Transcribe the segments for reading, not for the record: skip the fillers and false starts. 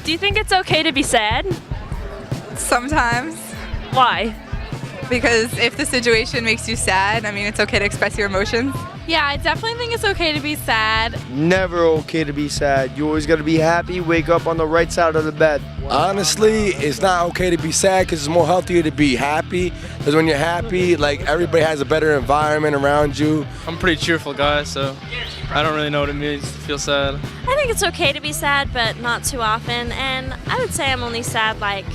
Do you think it's okay to be sad? Sometimes, Why? because if the situation makes you sad, I mean, it's okay to express your emotions. Yeah, I definitely think it's okay to be sad. Never okay to be sad. You always gotta be happy, wake up on the right side of the bed. Honestly, it's not okay to be sad because it's more healthier to be happy. Because when you're happy, like everybody has a better environment around you. I'm a pretty cheerful guy, so I don't really know what it means to feel sad. I think it's okay to be sad, but not too often. And I would say I'm only sad like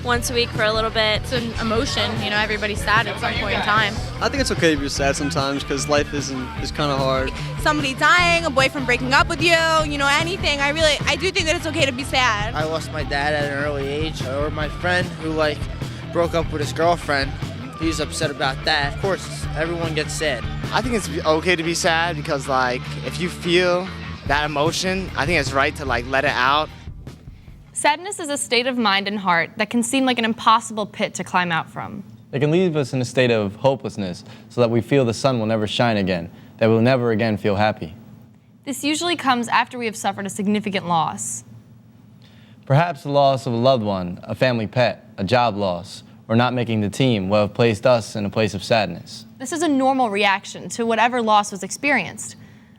once a week for a little bit. It's an emotion, you know, everybody's sad at some point in time. I think it's okay to be sad sometimes because life is kind of hard. Somebody dying, a boyfriend breaking up with you, you know, anything. I do think that it's okay to be sad. I lost my dad at an early age, or my friend who broke up with his girlfriend. He's upset about that. Of course, everyone gets sad. I think it's okay to be sad because if you feel that emotion, I think it's right to let it out. Sadness is a state of mind and heart that can seem like an impossible pit to climb out from. It can leave us in a state of hopelessness so that we feel the sun will never shine again, that we'll never again feel happy. This usually comes after we have suffered a significant loss. Perhaps the loss of a loved one, a family pet, a job loss, or not making the team will have placed us in a place of sadness. This is a normal reaction to whatever loss was experienced.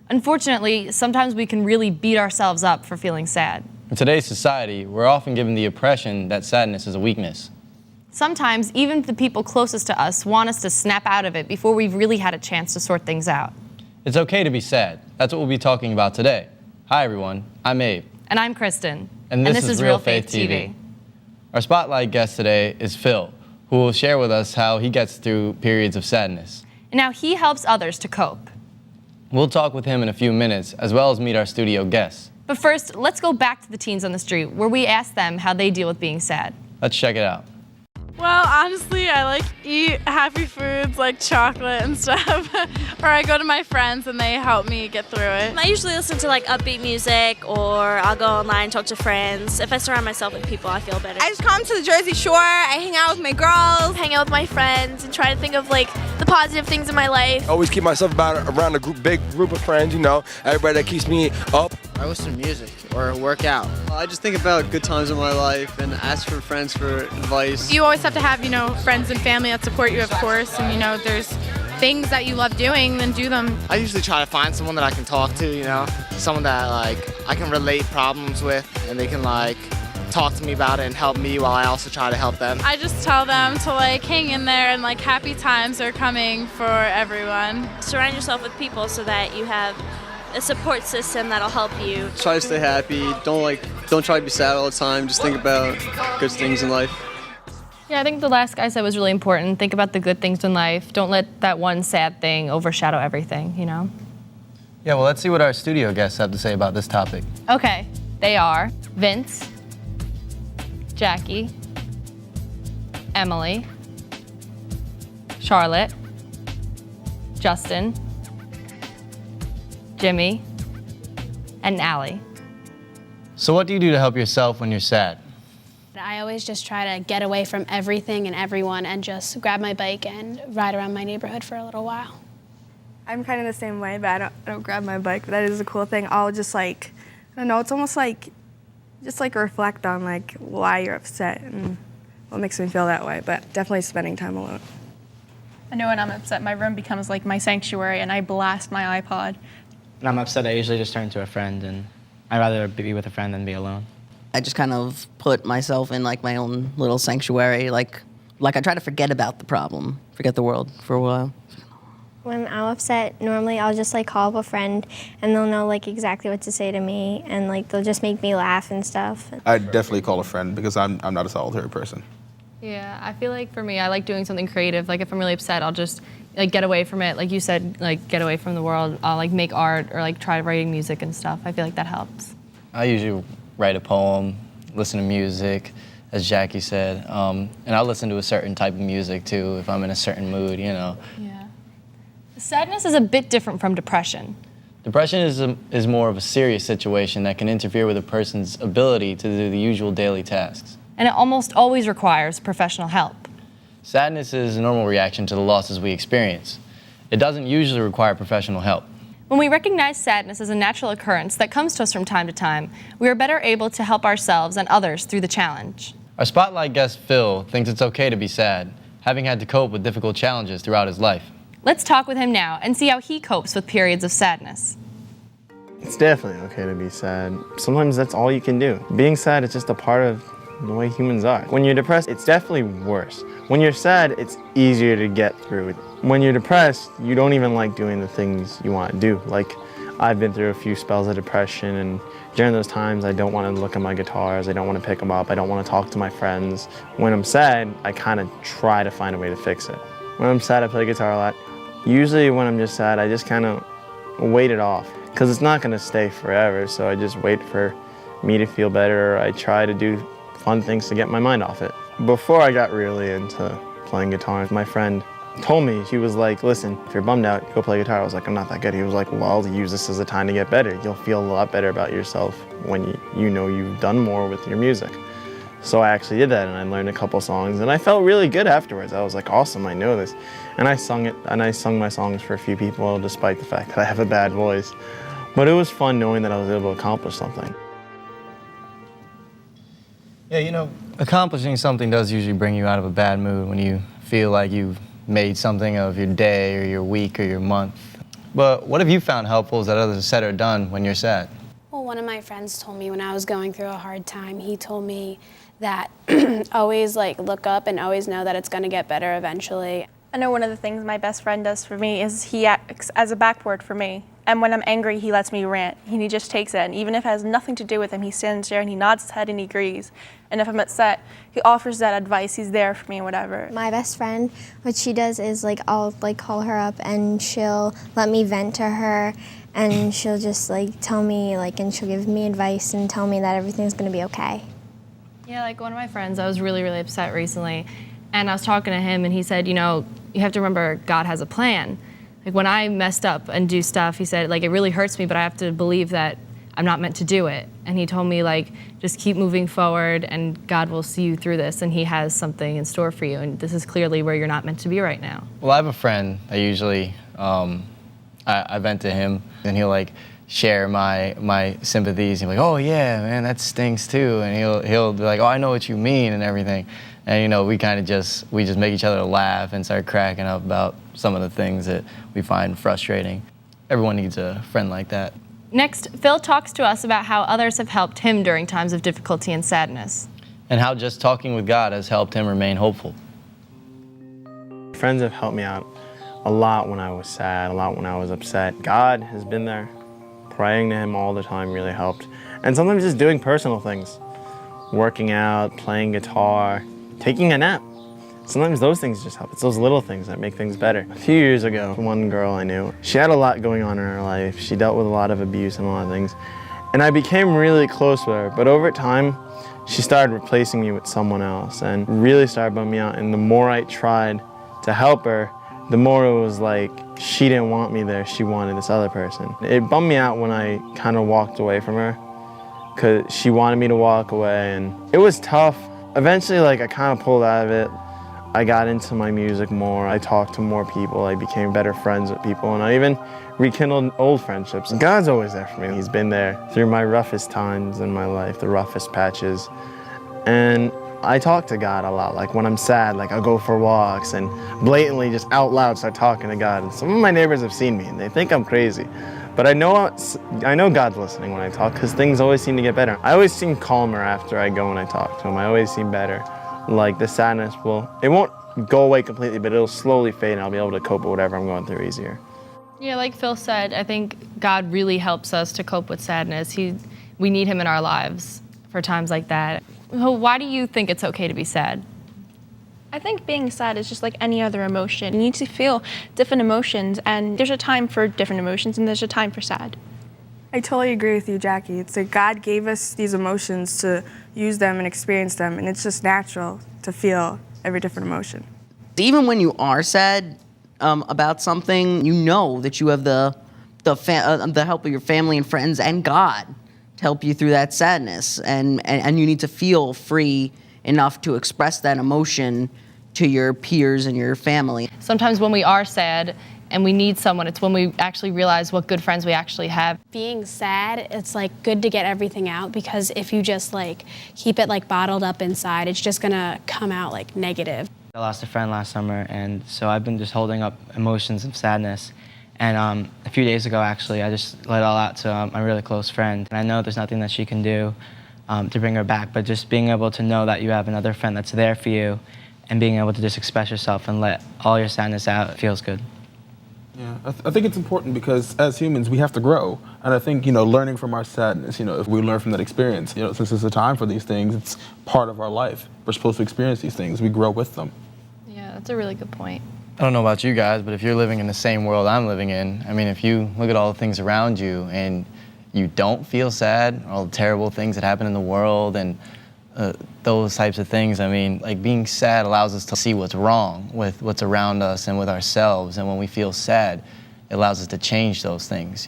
Unfortunately, sometimes we can really beat ourselves up for feeling sad. In today's society, we're often given the impression that sadness is a weakness. Sometimes, even the people closest to us want us to snap out of it before we've really had a chance to sort things out. It's okay to be sad. That's what we'll be talking about today. Hi everyone, I'm Abe. And I'm Kristen. And this is Real Faith TV. Our spotlight guest today is Phil, who will share with us how he gets through periods of sadness. And how he helps others to cope. We'll talk with him in a few minutes, as well as meet our studio guests. But first, let's go back to the teens on the street, where we ask them how they deal with being sad. Let's check it out. Well, honestly, I eat happy foods like chocolate and stuff. Or I go to my friends and they help me get through it. I usually listen to upbeat music, or I'll go online, talk to friends. If I surround myself with people, I feel better. I just come to the Jersey Shore, I hang out with my girls. hang out with my friends and try to think of the positive things in my life. Always keep myself around a big group of friends, everybody that keeps me up. I listen to music or work out. I just think about good times in my life and ask for friends for advice. You always have to have, friends and family that support you, of course. And, there's things that you love doing, then do them. I usually try to find someone that I can talk to, someone that I can relate problems with, and they can talk to me about it and help me while I also try to help them. I just tell them to hang in there and happy times are coming for everyone. Surround yourself with people so that you have a support system that'll help you. Try to stay happy. Don't try to be sad all the time. Just think about good things in life. Yeah, I think the last guy said was really important. Think about the good things in life. Don't let that one sad thing overshadow everything, Yeah, well, let's see what our studio guests have to say about this topic. Okay, they are Vince, Jackie, Emily, Charlotte, Justin, Jimmy, and Allie. So what do you do to help yourself when you're sad? I always just try to get away from everything and everyone and just grab my bike and ride around my neighborhood for a little while. I'm kind of the same way, but I don't grab my bike, but that is a cool thing. I'll just I don't know, it's almost just reflect on why you're upset and what makes me feel that way, but definitely spending time alone. I know when I'm upset, my room becomes my sanctuary and I blast my iPod. When I'm upset, I usually just turn to a friend, and I'd rather be with a friend than be alone. I just kind of put myself in my own little sanctuary, I try to forget about the problem, forget the world for a while. When I'm upset, normally I'll just call up a friend and they'll know exactly what to say to me, and they'll just make me laugh and stuff. I'd definitely call a friend because I'm not a solitary person. Yeah, I feel for me, I like doing something creative. If I'm really upset, I'll just get away from it. Like you said, get away from the world. I'll make art or try writing music and stuff. I feel that helps. I usually write a poem, listen to music, as Jackie said, and I'll listen to a certain type of music too if I'm in a certain mood, Yeah. Sadness is a bit different from depression. Depression is more of a serious situation that can interfere with a person's ability to do the usual daily tasks. And it almost always requires professional help. Sadness is a normal reaction to the losses we experience. It doesn't usually require professional help. When we recognize sadness as a natural occurrence that comes to us from time to time, we are better able to help ourselves and others through the challenge. Our spotlight guest, Phil, thinks it's okay to be sad, having had to cope with difficult challenges throughout his life. Let's talk with him now and see how he copes with periods of sadness. It's definitely okay to be sad. Sometimes that's all you can do. Being sad is just a part of the way humans are. When you're depressed, it's definitely worse. When you're sad, it's easier to get through it. When you're depressed, you don't even like doing the things you want to do. Like, I've been through a few spells of depression, and during those times, I don't want to look at my guitars, I don't want to pick them up, I don't want to talk to my friends. When I'm sad, I kind of try to find a way to fix it. When I'm sad, I play guitar a lot. Usually when I'm just sad, I just kind of wait it off, because it's not going to stay forever, so I just wait for me to feel better. I try to do fun things to get my mind off it. Before I got really into playing guitar, my friend told me, she was like, listen, if you're bummed out, go play guitar. I was like, I'm not that good. He was like, well, use this as a time to get better. You'll feel a lot better about yourself when you know you've done more with your music. So I actually did that, and I learned a couple songs, and I felt really good afterwards. I was like, awesome, I know this. And I sung it, and I sung my songs for a few people, despite the fact that I have a bad voice. But it was fun knowing that I was able to accomplish something. Yeah, you know, accomplishing something does usually bring you out of a bad mood when you feel like you've made something of your day or your week or your month. But what have you found helpful that others have said or done when you're sad? Well, one of my friends told me when I was going through a hard time, he told me that always look up and always know that it's going to get better eventually. I know one of the things my best friend does for me is he acts as a backboard for me. And when I'm angry, he lets me rant. He just takes it. And even if it has nothing to do with him, he stands there and he nods his head and he agrees. And if I'm upset, he offers that advice. He's there for me and whatever. My best friend, what she does is I'll call her up and she'll let me vent to her, and she'll just tell me and she'll give me advice and tell me that everything's gonna be okay. Yeah, one of my friends, I was really, really upset recently, and I was talking to him and he said, you know, you have to remember God has a plan. When I messed up and do stuff, he said, it really hurts me, but I have to believe that I'm not meant to do it. And he told me, just keep moving forward and God will see you through this and he has something in store for you. And this is clearly where you're not meant to be right now. Well, I have a friend. I usually, I vent to him and he'll share my sympathies. He'll be like, oh yeah, man, that stinks too. And he'll be like, oh, I know what you mean and everything. And you know, we just make each other laugh and start cracking up about some of the things that we find frustrating. Everyone needs a friend like that. Next, Phil talks to us about how others have helped him during times of difficulty and sadness. And how just talking with God has helped him remain hopeful. Friends have helped me out a lot when I was sad, a lot when I was upset. God has been there. Praying to him all the time really helped. And sometimes just doing personal things. Working out, playing guitar, taking a nap. Sometimes those things just help. It's those little things that make things better. A few years ago, one girl I knew, she had a lot going on in her life. She dealt with a lot of abuse and a lot of things. And I became really close with her. But over time, she started replacing me with someone else and really started bumming me out. And the more I tried to help her, the more it was like she didn't want me there. She wanted this other person. It bummed me out when I kind of walked away from her because she wanted me to walk away. And it was tough. Eventually, I kind of pulled out of it. I got into my music more. I talked to more people. I became better friends with people, and I even rekindled old friendships. God's always there for me. He's been there through my roughest times in my life, the roughest patches. And I talk to God a lot. When I'm sad, I'll go for walks and blatantly just out loud start talking to God. And some of my neighbors have seen me, and they think I'm crazy. But I know God's listening when I talk, because things always seem to get better. I always seem calmer after I go and I talk to him. I always seem better. The sadness it won't go away completely, but it'll slowly fade and I'll be able to cope with whatever I'm going through easier. Yeah, like Phil said, I think God really helps us to cope with sadness. We need him in our lives for times like that. So why do you think it's okay to be sad? I think being sad is just like any other emotion. You need to feel different emotions, and there's a time for different emotions and there's a time for sad. I totally agree with you, Jackie. It's God gave us these emotions to use them and experience them, and it's just natural to feel every different emotion. Even when you are sad about something, you know that you have the help of your family and friends and God to help you through that sadness, and you need to feel free enough to express that emotion to your peers and your family. Sometimes when we are sad, and we need someone. It's when we actually realize what good friends we actually have. Being sad, it's like good to get everything out, because if you just like keep it like bottled up inside, it's just gonna come out like negative. I lost a friend last summer, and so I've been just holding up emotions of sadness. And a few days ago, actually, I just let it all out to my really close friend. And I know there's nothing that she can do to bring her back, but just being able to know that you have another friend that's there for you and being able to just express yourself and let all your sadness out feels good. Yeah, I think it's important because as humans, we have to grow. And I think, learning from our sadness, if we learn from that experience, since it's a time for these things, it's part of our life. We're supposed to experience these things. We grow with them. Yeah, that's a really good point. I don't know about you guys, but if you're living in the same world I'm living in, I mean, if you look at all the things around you and you don't feel sad, all the terrible things that happen in the world and those types of things, I mean, like being sad allows us to see what's wrong with what's around us and with ourselves. And when we feel sad, it allows us to change those things.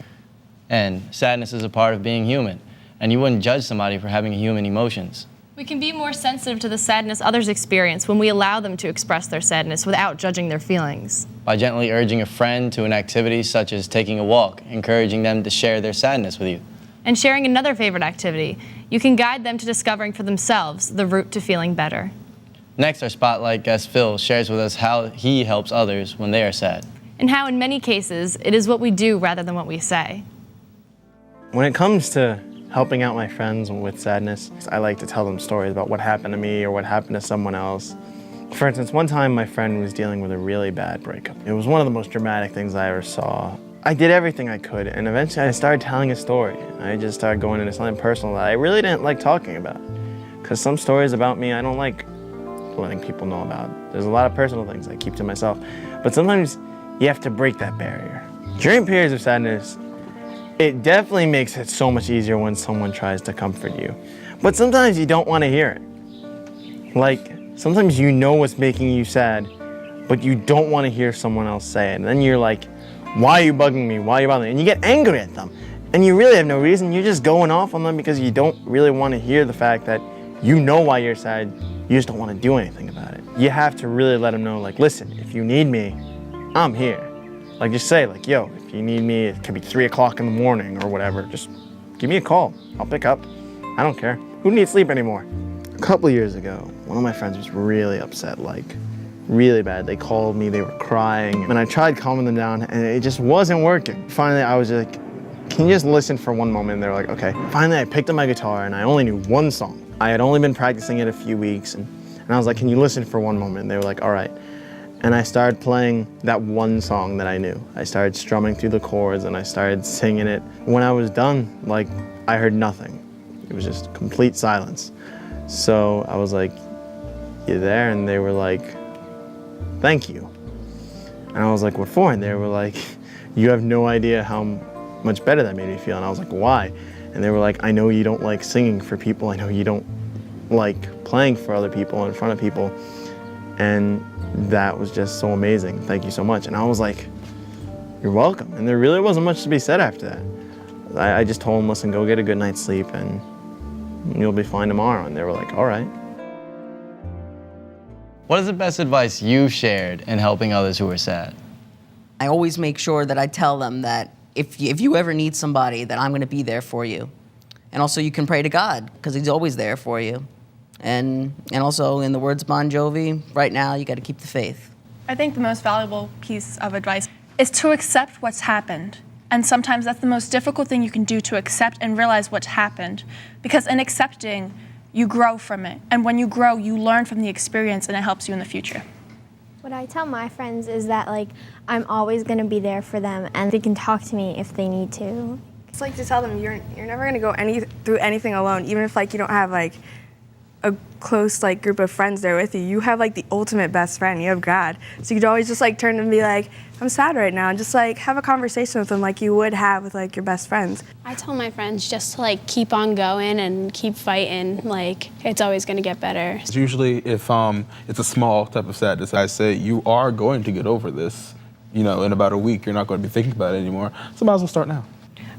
And sadness is a part of being human. And you wouldn't judge somebody for having human emotions. We can be more sensitive to the sadness others experience when we allow them to express their sadness without judging their feelings. By gently urging a friend to an activity such as taking a walk, encouraging them to share their sadness with you. And sharing another favorite activity, you can guide them to discovering for themselves the route to feeling better. Next, our spotlight guest Phil shares with us how he helps others when they are sad. And how in many cases, it is what we do rather than what we say. When it comes to helping out my friends with sadness, I like to tell them stories about what happened to me or what happened to someone else. For instance, one time my friend was dealing with a really bad breakup. It was one of the most dramatic things I ever saw. I did everything I could, and eventually I started telling a story. I just started going into something personal that I really didn't like talking about. Because some stories about me I don't like letting people know about. There's a lot of personal things I keep to myself. But sometimes you have to break that barrier. During periods of sadness, it definitely makes it so much easier when someone tries to comfort you. But sometimes you don't want to hear it. Like, sometimes you know what's making you sad, but you don't want to hear someone else say it. And then you're like, why are you bugging me? Why are you bothering me? And you get angry at them. And you really have no reason. You're just going off on them because you don't really want to hear the fact that you know why you're sad. You just don't want to do anything about it. You have to really let them know, like, listen, if you need me, I'm here. Like, just say, like, yo, if you need me, it could be 3 o'clock in the morning or whatever. Just give me a call. I'll pick up. I don't care. Who needs sleep anymore? A couple years ago, one of my friends was really upset, like, really bad. They called me, they were crying, and I tried calming them down, and it just wasn't working. Finally, I was like, can you just listen for one moment? And they were like, okay. Finally, I picked up my guitar, and I only knew one song. I had only been practicing it a few weeks, and I was like, can you listen for one moment? And they were like, all right. And I started playing that one song that I knew. I started strumming through the chords, and I started singing it. When I was done, like, I heard nothing. It was just complete silence. So I was like, you there? And they were like, thank you. And I was like, what for? And they were like, you have no idea how much better that made me feel. And I was like, why? And they were like, I know you don't like singing for people. I know you don't like playing for other people, in front of people. And that was just so amazing. Thank you so much. And I was like, you're welcome. And there really wasn't much to be said after that. I just told them, listen, go get a good night's sleep and you'll be fine tomorrow. And they were like, all right. What is the best advice you've shared in helping others who are sad? I always make sure that I tell them that if you ever need somebody, that I'm going to be there for you. And also you can pray to God, because he's always there for you. And also, in the words of Bon Jovi, right now you got to keep the faith. I think the most valuable piece of advice is to accept what's happened. And sometimes that's the most difficult thing you can do, to accept and realize what's happened. Because in accepting, you grow from it. And when you grow, you learn from the experience, and it helps you in the future. What I tell my friends is that, like, I'm always going to be there for them, and they can talk to me if they need to. It's like to tell them you're never going to go through anything alone, even if, like, you don't have, like, a close, like, group of friends there with you. You have, like, the ultimate best friend. You have God. So you could always just, like, turn and be like, I'm sad right now, and just, like, have a conversation with them like you would have with, like, your best friends. I tell my friends just to, like, keep on going and keep fighting. Like, it's always going to get better. Usually if it's a small type of sadness, I say you are going to get over this. In about a week, you're not going to be thinking about it anymore. So might as well start now.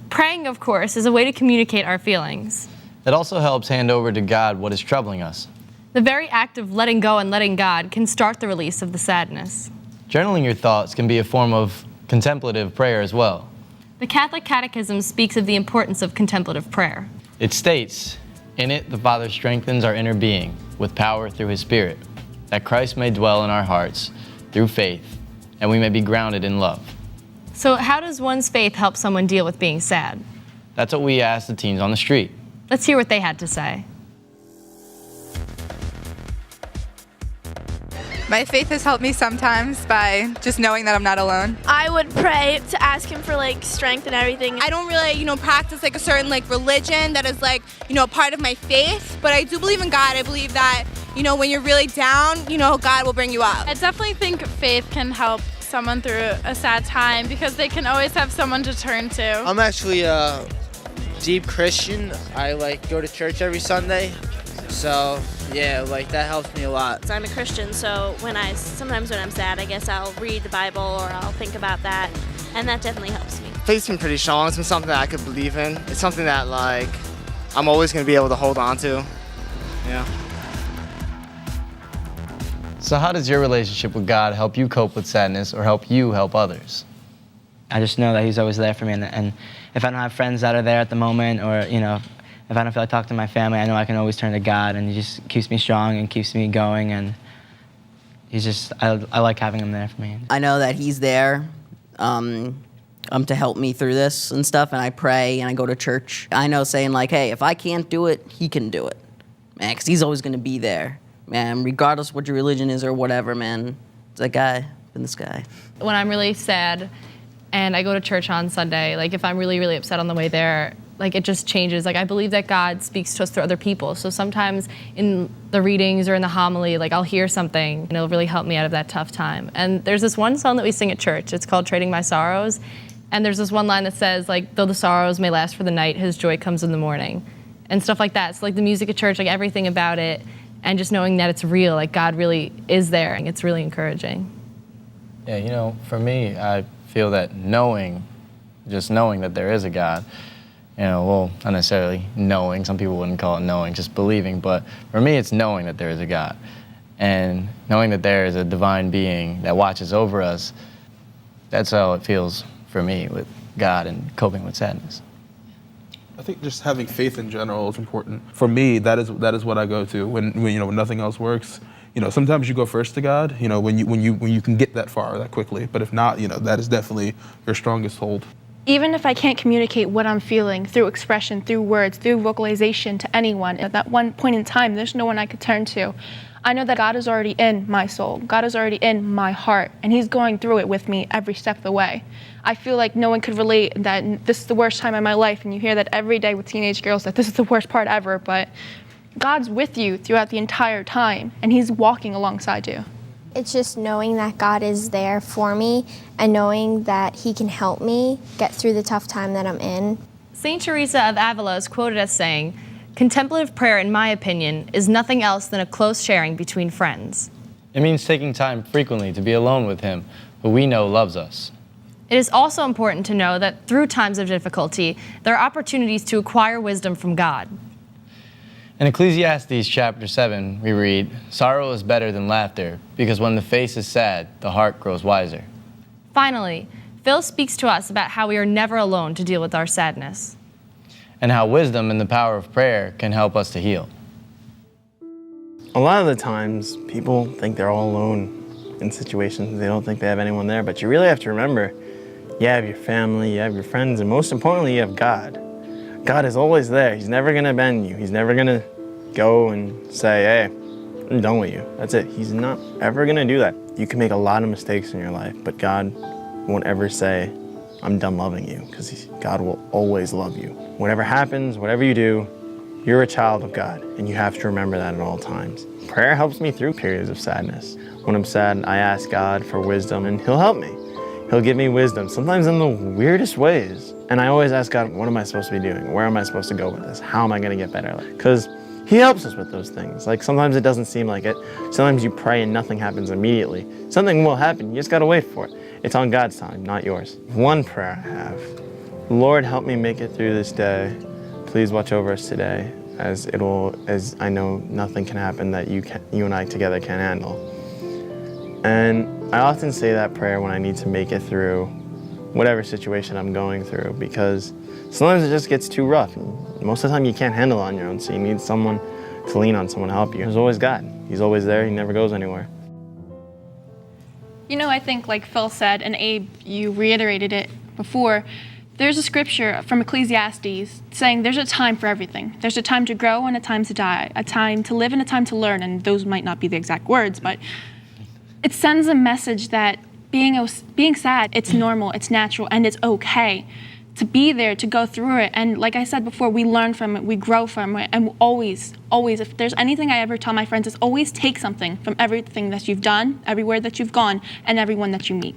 Praying, of course, is a way to communicate our feelings. It also helps hand over to God what is troubling us. The very act of letting go and letting God can start the release of the sadness. Journaling your thoughts can be a form of contemplative prayer as well. The Catholic Catechism speaks of the importance of contemplative prayer. It states, "In it the Father strengthens our inner being with power through His Spirit, that Christ may dwell in our hearts through faith, and we may be grounded in love." So how does one's faith help someone deal with being sad? That's what we asked the teens on the street. Let's hear what they had to say. My faith has helped me sometimes by just knowing that I'm not alone. I would pray to ask him for like strength and everything. I don't really, practice like a certain like religion that is like, a part of my faith, but I do believe in God. I believe that, when you're really down, God will bring you up. I definitely think faith can help someone through a sad time because they can always have someone to turn to. I'm actually a deep Christian. I go to church every Sunday. So yeah, that helps me a lot. I'm a Christian, so sometimes when I'm sad, I guess I'll read the Bible or I'll think about that, and that definitely helps me. Faith's been pretty strong. It's been something that I could believe in. It's something that I'm always going to be able to hold on to. Yeah. So how does your relationship with God help you cope with sadness or help you help others? I just know that He's always there for me, and if I don't have friends that are there at the moment, or if I don't feel like talking to my family, I know I can always turn to God, and He just keeps me strong and keeps me going, and I like having Him there for me. I know that He's there to help me through this and stuff, and I pray and I go to church. I know saying hey, if I can't do it, He can do it, man, because He's always going to be there, man, regardless of what your religion is or whatever, man. It's that guy in the sky. When I'm really sad and I go to church on Sunday, if I'm really, really upset on the way there, it just changes. I believe that God speaks to us through other people. So sometimes in the readings or in the homily, I'll hear something and it'll really help me out of that tough time. And there's this one song that we sing at church. It's called Trading My Sorrows. And there's this one line that says, though the sorrows may last for the night, His joy comes in the morning. And stuff like that. So the music at church, everything about it, and just knowing that it's real, God really is there, and it's really encouraging. Yeah, for me, I feel that just knowing that there is a God, well, not necessarily knowing, some people wouldn't call it knowing, just believing, but for me it's knowing that there is a God. And knowing that there is a divine being that watches over us, that's how it feels for me with God and coping with sadness. I think just having faith in general is important. For me, that is what I go to when nothing else works. Sometimes you go first to God, when you can get that far that quickly, but if not, that is definitely your strongest hold. Even if I can't communicate what I'm feeling through expression, through words, through vocalization to anyone, at that one point in time, there's no one I could turn to. I know that God is already in my soul. God is already in my heart, and He's going through it with me every step of the way. I feel like no one could relate that this is the worst time of my life, and you hear that every day with teenage girls that this is the worst part ever, but God's with you throughout the entire time, and He's walking alongside you. It's just knowing that God is there for me and knowing that He can help me get through the tough time that I'm in. St. Teresa of Avila is quoted as saying, "Contemplative prayer, in my opinion, is nothing else than a close sharing between friends." It means taking time frequently to be alone with Him, who we know loves us. It is also important to know that through times of difficulty, there are opportunities to acquire wisdom from God. In Ecclesiastes chapter 7, we read, "Sorrow is better than laughter, because when the face is sad, the heart grows wiser." Finally, Phil speaks to us about how we are never alone to deal with our sadness. And how wisdom and the power of prayer can help us to heal. A lot of the times, people think they're all alone in situations. They don't think they have anyone there, but you really have to remember, you have your family, you have your friends, and most importantly, you have God. God is always there. He's never gonna abandon you. He's never gonna go and say, hey, I'm done with you. That's it. He's not ever gonna do that. You can make a lot of mistakes in your life, but God won't ever say, I'm done loving you, because God will always love you. Whatever happens, whatever you do, you're a child of God, and you have to remember that at all times. Prayer helps me through periods of sadness. When I'm sad, I ask God for wisdom, and He'll help me. He'll give me wisdom, sometimes in the weirdest ways. And I always ask God, what am I supposed to be doing? Where am I supposed to go with this? How am I gonna get better? Because He helps us with those things. Sometimes it doesn't seem like it. Sometimes you pray and nothing happens immediately. Something will happen, you just gotta wait for it. It's on God's time, not yours. One prayer I have, Lord, help me make it through this day. Please watch over us today, as I know nothing can happen that you and I together can handle. And I often say that prayer when I need to make it through whatever situation I'm going through, because sometimes it just gets too rough. Most of the time you can't handle it on your own, so you need someone to lean on, someone to help you. There's always God. He's always there. He never goes anywhere. You know, I think like Phil said, and Abe, you reiterated it before, there's a scripture from Ecclesiastes saying there's a time for everything. There's a time to grow and a time to die, a time to live and a time to learn, and those might not be the exact words, but it sends a message that being sad, it's normal, it's natural, and it's okay to be there, to go through it. And like I said before, we learn from it, we grow from it, and always, if there's anything I ever tell my friends, is always take something from everything that you've done, everywhere that you've gone, and everyone that you meet.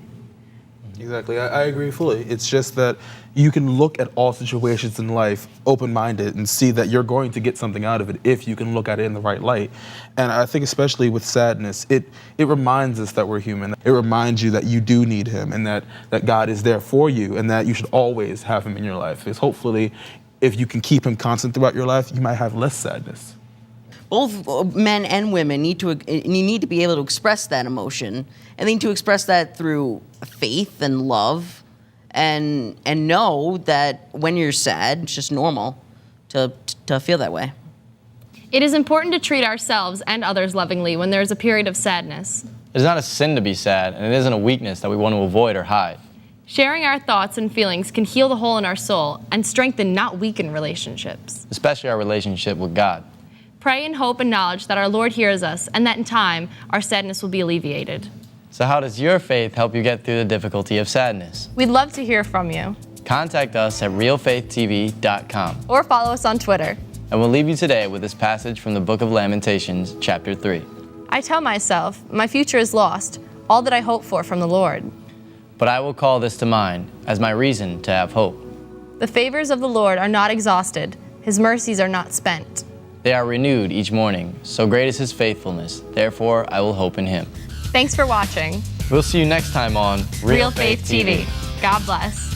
Exactly, I agree fully. It's just that you can look at all situations in life open-minded and see that you're going to get something out of it if you can look at it in the right light. And I think especially with sadness, it reminds us that we're human. It reminds you that you do need him, and that God is there for you, and that you should always have him in your life. Because hopefully, if you can keep him constant throughout your life, you might have less sadness. Both men and women need to be able to express that emotion, and they need to express that through faith and love, and know that when you're sad, it's just normal to feel that way. It is important to treat ourselves and others lovingly when there is a period of sadness. It is not a sin to be sad, and it isn't a weakness that we want to avoid or hide. Sharing our thoughts and feelings can heal the hole in our soul and strengthen, not weaken, relationships. Especially our relationship with God. Pray in hope and knowledge that our Lord hears us and that in time our sadness will be alleviated. So how does your faith help you get through the difficulty of sadness? We'd love to hear from you. Contact us at RealfaithTV.com. Or follow us on Twitter. And we'll leave you today with this passage from the book of Lamentations, chapter 3. I tell myself, my future is lost, all that I hope for from the Lord. But I will call this to mind as my reason to have hope. The favors of the Lord are not exhausted, his mercies are not spent. They are renewed each morning, so great is his faithfulness. Therefore, I will hope in him. Thanks for watching. We'll see you next time on Real Faith TV. God bless.